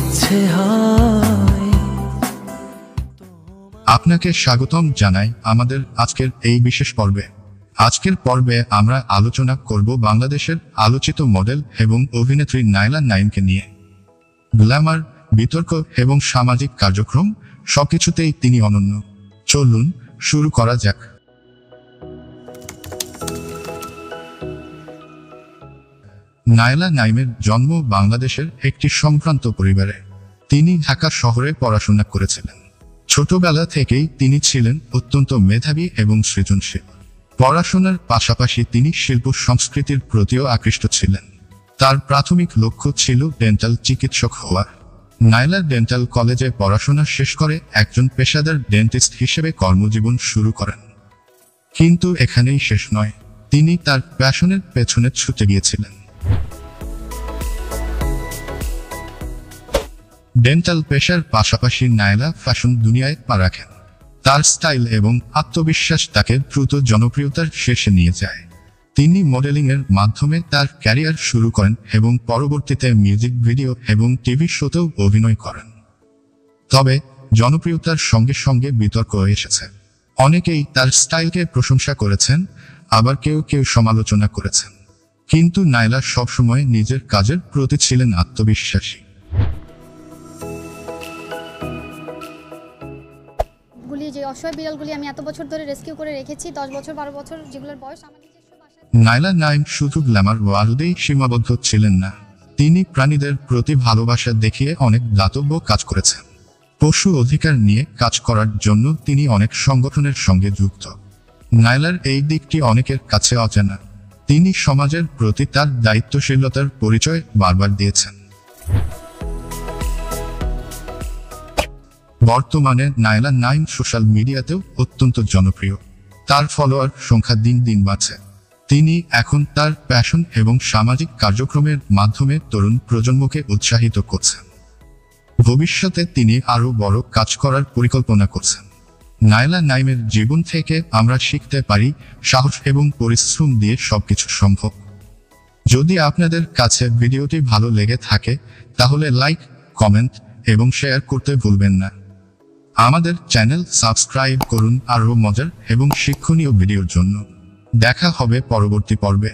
ইচ্ছে হয়। আপনাকে স্বাগতম জানাই আমাদের আজকের এই বিশেষ পর্বে। আজকের পর্বে আমরা আলোচনা করব বাংলাদেশের আলোচিত মডেল এবং অভিনেত্রী নায়লা নাইমকে নিয়ে। গ্ল্যামার, বিতর্ক এবং সামাজিক কার্যক্রম সবকিছুতেই তিনি অনন্য। চলুন শুরু করা যাক। নায়লা নাইমের জন্ম বাংলাদেশের একটি সম্ভ্রান্ত পরিবারে। তিনি ঢাকা শহরে পড়াশোনা করেছিলেন। ছোটবেলা থেকেই তিনি ছিলেন অত্যন্ত মেধাবী এবং সৃজনশীল। পড়াশোনার পাশাপাশি তিনি শিল্প সংস্কৃতির প্রতিও আকৃষ্ট ছিলেন। তার প্রাথমিক লক্ষ্য ছিল ডেন্টাল চিকিৎসক হওয়া। নায়লা ডেন্টাল কলেজে পড়াশোনা শেষ করে একজন পেশাদার ডেন্টিস্ট হিসেবে কর্মজীবন শুরু করেন। কিন্তু এখানেই শেষ নয়, তিনি তার প্যাশনের পেছনে ছুটে গিয়েছিলেন। ডেন্টাল পেশার পাশাপাশি নায়লা ফ্যাশন দুনিয়ায় পা রাখেন। তার স্টাইল এবং আত্মবিশ্বাস তাকে দ্রুত জনপ্রিয়তার শীর্ষে নিয়ে যায়। তিনি মডেলিংয়ের মাধ্যমে তার ক্যারিয়ার শুরু করেন এবং পরবর্তীতে মিউজিক ভিডিও এবং টিভি শোতেও অভিনয় করেন। তবে জনপ্রিয়তার সঙ্গে সঙ্গে বিতর্ক এসেছে। অনেকেই তার স্টাইলকে প্রশংসা করেছেন, আবার কেউ কেউ সমালোচনা করেছেন। কিন্তু নায়লা সবসময় নিজের কাজের প্রতি ছিলেন আত্মবিশ্বাসী। যে অসহায় বিড়ালগুলি আমি এত বছর ধরে রেস্কিউ করে রেখেছি, 10 বছর 12 বছর, যেগুলোর বয়স আমার নিজস্ব বাসায়। নায়লা নাইম শুধু গ্ল্যামার ওয়ার্ল্ডেই সীমাবদ্ধ ছিলেন না, তিনি প্রাণীদের প্রতি ভালোবাসা দেখিয়ে অনেক দাতব্য কাজ করেছেন। পশু অধিকার নিয়ে কাজ করার জন্য তিনি অনেক সংগঠনের সঙ্গে যুক্ত। নায়লার এই দিকটি অনেকের কাছে অজানা। তিনি সমাজের প্রতি তার দায়িত্বশীলতার পরিচয় বারবার দিয়েছেন। বর্তমানে নায়লা নাইম সোশ্যাল মিডিয়াতেও অত্যন্ত জনপ্রিয়। তার ফলোয়ার সংখ্যা দিন দিন বাড়ছে। তিনি এখন তার প্যাশন এবং সামাজিক কার্যক্রমের মাধ্যমে তরুণ প্রজন্মকে উৎসাহিত করছেন। ভবিষ্যতে তিনি আরও বড় কাজ করার পরিকল্পনা করছেন। নায়লা নাইমের জীবন থেকে আমরা শিখতে পারি, সাহস এবং পরিশ্রম দিয়ে সবকিছু সম্ভব। যদি আপনাদের কাছে ভিডিওটি ভালো লেগে থাকে তাহলে লাইক, কমেন্ট এবং শেয়ার করতে ভুলবেন না। আমাদের চ্যানেল সাবস্ক্রাইব করুন আরও মজার এবং শিক্ষণীয় ভিডিওর জন্য। দেখা হবে পরবর্তী পর্বে।